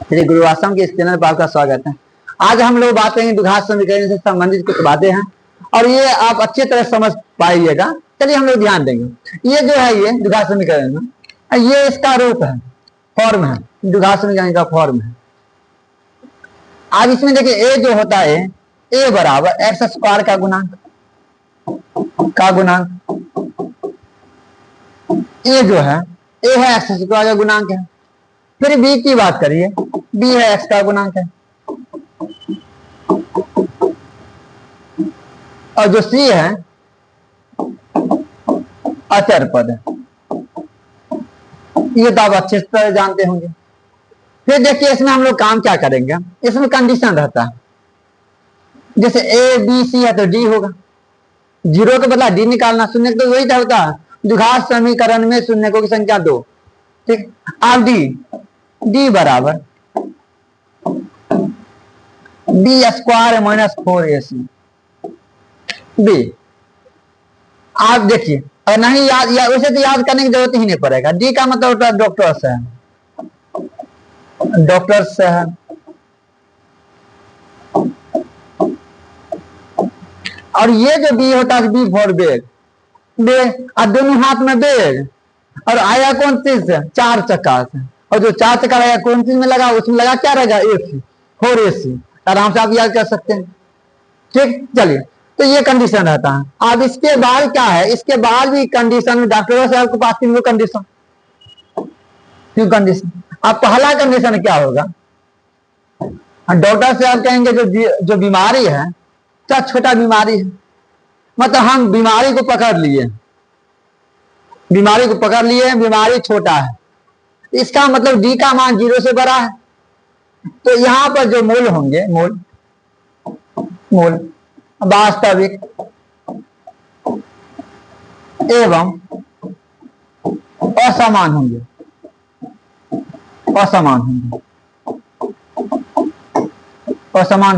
श्री गुरु आश्रम के इस चैनल पर आपका स्वागत है। आज हम लोग बात करेंगे द्विघात समीकरण से संबंधित कुछ बातें हैं और ये आप अच्छी तरह समझ पाइएगा। चलिए हम लोग ध्यान देंगे। ये जो है ये द्विघात समीकरण में ये इसका रूप है, फॉर्म है, द्विघात समीकरण का फॉर्म है। अब इसमें देखिए ए जो होता है ए बराबर एक्स स्क्वायर का गुणांक ए जो है ए है एक्स स्क्वायर का गुणांक है। फिर बी की बात करिए, बी है एक्स का गुणांक है और जो सी है अचर पद है। ये तो आप अच्छे तरह जानते होंगे। फिर देखिए इसमें हम लोग काम क्या करेंगे, इसमें कंडीशन रहता है। जैसे ए बी सी है तो डी होगा, जीरो के बदला डी निकालना, शून्य तो वही होता है द्विघात समीकरण में शून्यकों की संख्या 2। ठीक, अब डी बराबर B square minus 4ac B. आप देखिए और नहीं याद या वैसे तो याद करने की जरूरत ही नहीं पड़ेगा। डी का मतलब होता है डॉक्टर से है, और ये जो बी होता है बी फॉर बेग, और दोनों हाथ में बेग और आया कौन चीज से, 4 चक्का से, और जो 4 चक्का रहेगा कौन चीज में लगा, उसमें लगा क्या रहेगा एसी, 4ac। आराम से आप याद कर सकते हैं। ठीक, चलिए तो ये कंडीशन रहता है। अब इसके बाद क्या है, इसके बाद भी कंडीशन में डॉक्टरों से आपके पास 3 कंडीशन, क्यों कंडीशन। अब पहला कंडीशन क्या होगा, डॉक्टर से आप कहेंगे जो बीमारी है क्या छोटा बीमारी है, मतलब हम बीमारी को पकड़ लिए, बीमारी छोटा है, इसका मतलब डी का मान 0 से बड़ा है। तो यहां पर जो मूल होंगे, मूल वास्तविक एवं असमान होंगे, असमान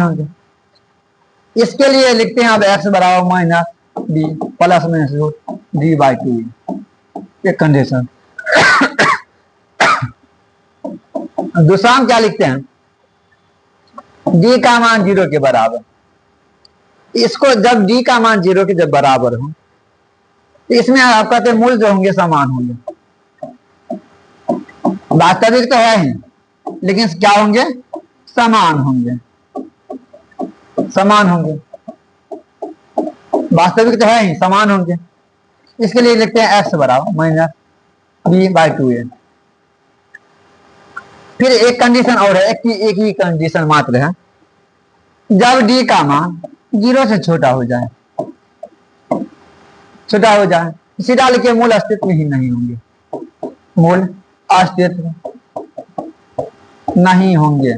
होंगे। इसके लिए लिखते हैं आप एक्स बराबर minus b plus minus root d by 2। एक कंडीशन। दूसरा हम क्या लिखते हैं, डी का मान 0 के बराबर। इसको जब डी का मान 0 के जब बराबर हो तो इसमें आप कहते हैं मूल जो होंगे समान होंगे। वास्तविक तो है ही लेकिन क्या होंगे, समान होंगे। वास्तविक तो है ही, समान होंगे। इसके लिए लिखते हैं एक्स बराबर माइनस बी बाई 2a। फिर एक कंडीशन और है, एक ही कंडीशन मात्र है, जब डी का मान 0 से छोटा हो जाए, सीधा लिखिए मूल अस्तित्व ही नहीं होंगे, मूल अस्तित्व नहीं होंगे,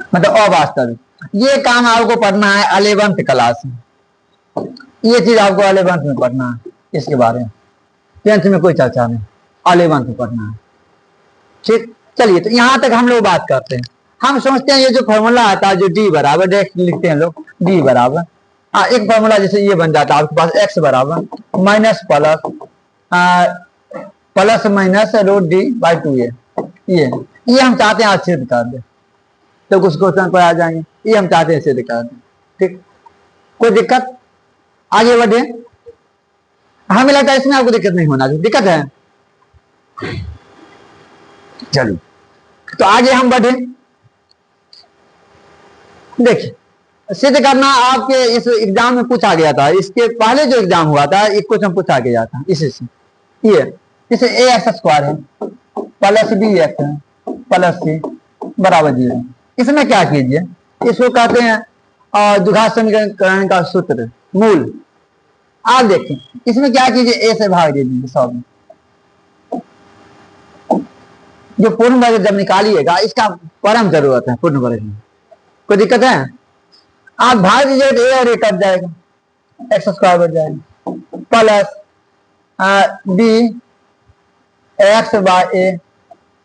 मतलब अवास्तविक। ये काम आपको पढ़ना है 11th क्लास में, ये चीज आपको 11th में पढ़ना है। इसके बारे में 10th में कोई चर्चा नहीं, 11th में पढ़ना है। ठीक, चलिए तो यहां तक हम लोग बात करते हैं। हम सोचते हैं ये जो फॉर्मूला आता है जो डी बराबर डायरेक्ट लिखते हैं लोग, डी बराबर एक फॉर्मूला जैसे ये बन जाता है आपके पास, एक्स बराबर minus plus minus root d by 2a। ये हम चाहते हैं आज सिद्ध कर दे, तो कुछ क्वेश्चन पर आ जाएंगे, ये हम चाहते हैं सिद्ध कर दे। ठीक, कोई दिक्कत, आगे बढ़े। हमें लगता है इसमें आपको दिक्कत नहीं होना चाहिए, दिक्कत है। चलिए तो आगे हम बढ़े। देखिए सिद्ध करना आपके इस एग्जाम में पूछा गया था, इसके पहले जो एग्जाम हुआ था एक क्वेश्चन पूछा गया था इसी से। ये इसे ए एक्स स्क्वायर है प्लस बी एक्स है प्लस सी बराबर 0। इसमें क्या कीजिए, इसको कहते हैं द्विघात समीकरण का सूत्र मूल। आप देखिए इसमें क्या कीजिए, ए से भाग दे दीजिए 100 में। जो पूर्ण वर्ग जब निकालिएगा इसका परम जरूरत है पूर्ण वर्ग में, कोई दिक्कत है। आप भाग दीजिए तो ए और ए कट जाएगा, एक्स स्क्वायर बढ़ जाएगा प्लस बी एक्स बाय ए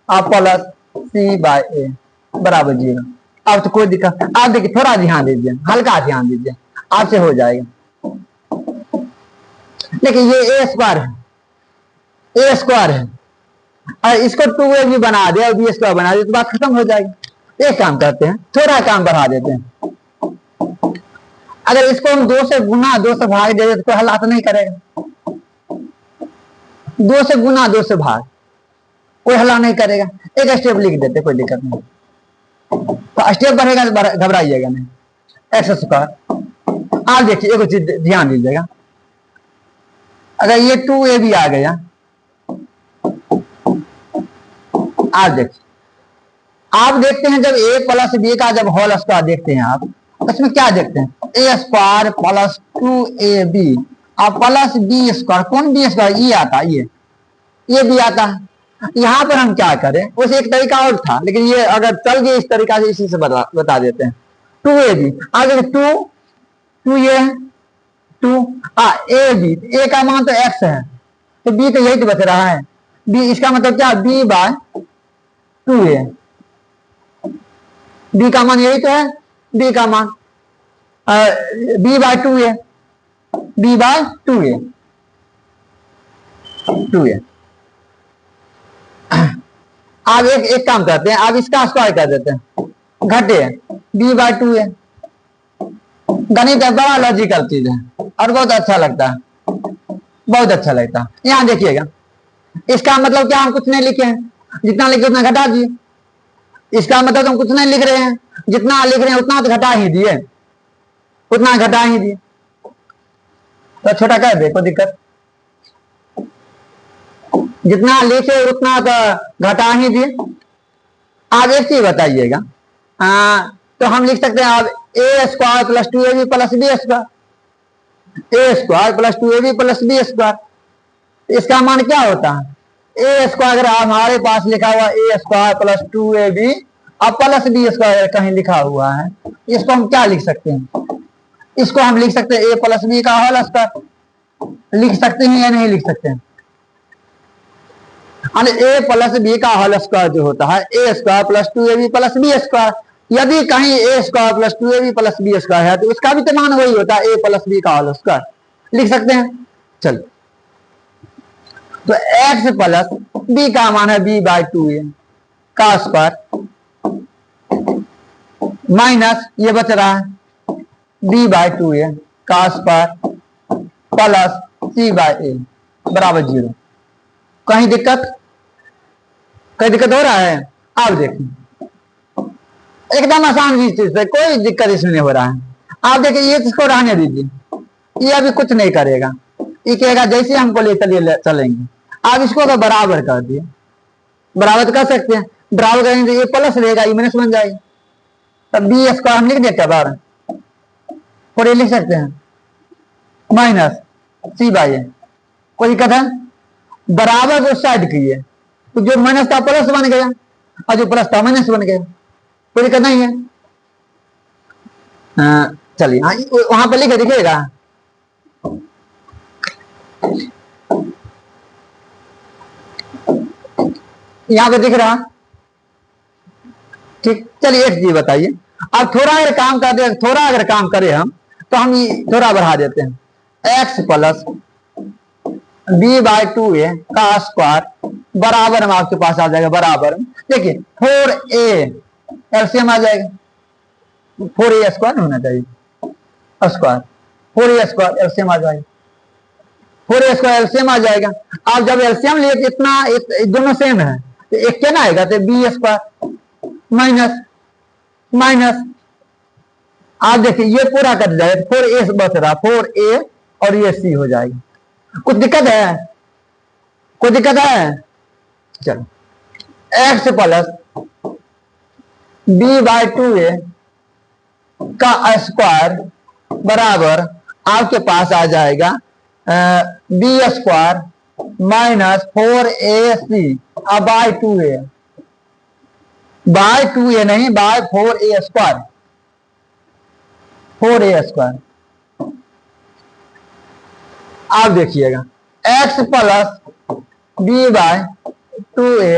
प्लस सी बाय ए बराबर 0। अब तो कोई दिक्कत, आप देखिए थोड़ा ध्यान दीजिए, हल्का ध्यान दीजिए, आपसे हो जाएगा। देखिए ये ए स्क्वायर है, ए स्क्वायर है, और इसको 2a भी बना दे और बी स्क्वायर बना दे तो बात खत्म हो जाएगी। एक काम करते हैं, थोड़ा काम बढ़ा देते हैं। अगर इसको हम 2 से गुना 2 से भाग दे तो कोई हल नहीं करेगा। 2 से गुना 2 से भाग, कोई हल्ला नहीं करेगा। एक स्टेप लिख देते, कोई दिक्कत नहीं। तो स्टेप बढ़ेगा तो घबराइएगा नहीं। एक्स स्क्वायर, आप देखिए एक चीज ध्यान दीजिएगा, अगर ये 2a भी आ गया, आप देखिए, आप देखते हैं जब a प्लस बी का जब होल स्क्वायर देखते हैं आप, इसमें क्या देखते हैं, ए स्क्वायर प्लस 2ab और प्लस बी स्क्वायर। कौन बी स्क्वायर? ये आता, ये भी आता है। यहां पर हम क्या करें, उसे एक तरीका और था, लेकिन ये अगर चल गए इस तरीका से, इसी से बता देते हैं। 2ab आगे 2 ये 2 ए बी, ए का मान तो x है तो b तो यही तो बच रहा है, b इसका मतलब क्या, b बाय 2a, b का मान यही तो है, b का मान b by 2a, b by 2a, 2a। आप एक काम करते हैं, आप इसका स्क्वायर कर देते हैं, घटे b बाय 2a। गणित बड़ा लॉजिकल चीज है और बहुत अच्छा लगता है, बहुत अच्छा लगता है। यहां देखिएगा, इसका मतलब क्या, हम कुछ नहीं लिखे हैं, जितना लिखे उतना घटा दिए। इसका मतलब हम कुछ नहीं लिख रहे हैं, जितना लिख रहे हैं उतना तो घटा ही दिए, उतना घटा ही दिए। तो छोटा कर दे, कोई दिक्कत, जितना लिखे उतना तो घटा ही दिए। आप एक चीज बताइएगा, तो हम लिख सकते हैं आप a square plus 2ab plus b square, a square plus 2ab plus b square. इसका मान क्या होता है, ए स्क्वायर अगर हमारे पास लिखा हुआ ए स्क्वायर प्लस 2ab और प्लस बी स्क्वायर कहीं लिखा हुआ है, इसको हम क्या लिख सकते हैं, इसको हम लिख सकते हैं ए प्लस बी का होल स्क्वायर। लिख सकते हैं या नहीं लिख सकते हैं? ए प्लस बी का होल स्क्वायर जो होता है a square plus 2ab plus b square. यदि कहीं a square plus 2ab plus b square है तो उसका भी तो मान वही होता है, ए प्लस बी का होल स्क्वायर। लिख सकते हैं, चलिए। तो x प्लस बी का मान है b बाय 2a का स्क्वायर माइनस ये बच रहा है b बाय 2a का square plus c by a बराबर 0। कहीं दिक्कत हो रहा है? आप देखिए, एकदम आसान चीज है, कोई दिक्कत इसमें नहीं हो रहा है। आप देखिए, ये इसको रहने दीजिए, ये अभी कुछ नहीं करेगा, ये कहेगा जैसे हमको ले चलिए चलेंगे। आप इसको तो बराबर कर दिए, बराबर कर सकते हैं, बराबर करेंगे तो ये प्लस रहेगा, ये माइनस बन जाएगा। तब बी स्क्वायर हम लिख देते हैं बार, और ये लिख सकते हैं माइनस सी बाई ए। कोई दिक्कत है? बराबर को साइड किए तो जो माइनस था प्लस बन गया और जो प्लस था माइनस बन गया, कोई दिक्कत नहीं है। चलिए वहां पर लिखे दिखेगा, यहां पे दिख रहा, ठीक। चलिए एक चीज बताइए, अब थोड़ा अगर काम कर दे, थोड़ा अगर काम करें हम तो हम थोड़ा बढ़ा देते हैं। x plus B by 2a का स्क्वायर बराबर हम आपके पास आ जाएगा, बराबर देखिए 4a एलसीएम आ जाएगा, 4a स्क्वायर होना चाहिए, स्क्वायर 4a स्क्वायर एलसीएम आ जाएगा, 4a स्क्वायर एलसीएम आ जाएगा। आप जब एलसीएम लिए कितना, दोनों सेम है तो एक क्या ना आएगा, तो बी स्क्वायर माइनस माइनस, आप देखिए ये पूरा कट जाएगा, 4a बच रहा, 4a और ये c हो जाएगी। कुछ दिक्कत है? कोई दिक्कत है? चलो, x plus b by 2a का स्क्वायर बराबर आपके पास आ जाएगा b square minus 4ac by 2a, by 2a नहीं, bye 4a square, 4a square. आप देखिएगा x plus B by 2a,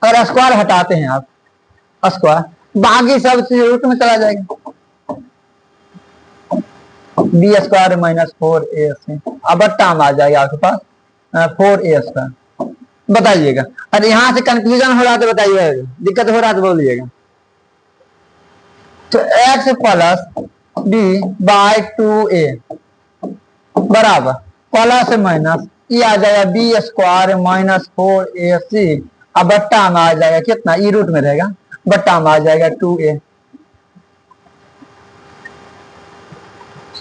और स्क्वायर हटाते हैं आप, स्क्वायर बाकी सब चीज रूट में चला जाएगा, बी स्क्वायर माइनस 4ac, अब टर्म आ जाएगा आपके पास 4a²। बताइएगा। अरे यहाँ से कंफ्यूजन हो रहा तो बताइएगा, दिक्कत हो रहा तो बोलिएगा। तो x plus b by 2a बराबर प्लस माइनस ये आ जाएगा b² माइनस 4ac, अब बट्टा में आ जाएगा कितना, ई रूट में रहेगा, बट्टा में आ जाएगा 2a।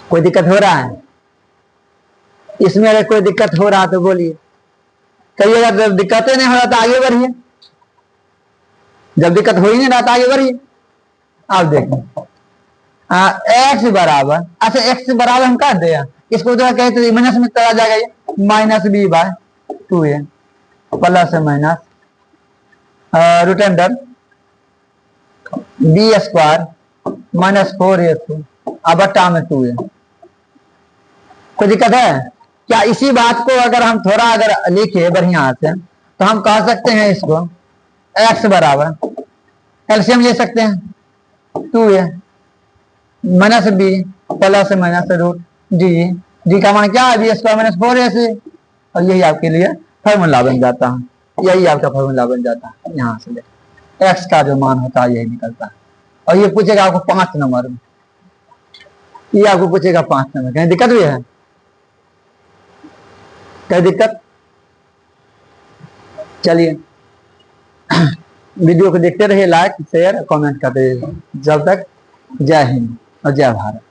कोई दिक्कत हो रहा है इसमें? अगर कोई दिक्कत हो रहा तो बोलिए, कहिएगा। जब दिक्कतें नहीं हो रहा तो आगे बढ़िए, जब दिक्कत हो ही नहीं रहा तो आगे बढ़िए। आप देखें एक्स बराबर, अच्छा एक्स बराबर हम कर दे, इसको जो कहते माइनस में चला जाएगा, ये minus b by 2a plus minus root under b² minus 4ac अब बट्टा में 2a। कोई दिक्कत है क्या? इसी बात को अगर हम थोड़ा अगर लिखे बढ़िया से तो हम कह सकते हैं इसको x बराबर एलसीएम ले सकते हैं 2a minus b plus minus root d का मान क्या है, b² माइनस 4ac, और यही आपके लिए फॉर्मूला बन जाता है, यही आपका फॉर्मूला बन जाता है। यहाँ से x का जो मान होता है यही निकलता है। और ये पूछेगा आपको 5 नंबर में, ये आपको पूछेगा 5 नंबर। कहीं दिक्कत भी है? क्या दिक्कत? चलिए वीडियो को देखते रहिए, लाइक शेयर कमेंट करते रहिए। जब तक जय हिंद और जय भारत।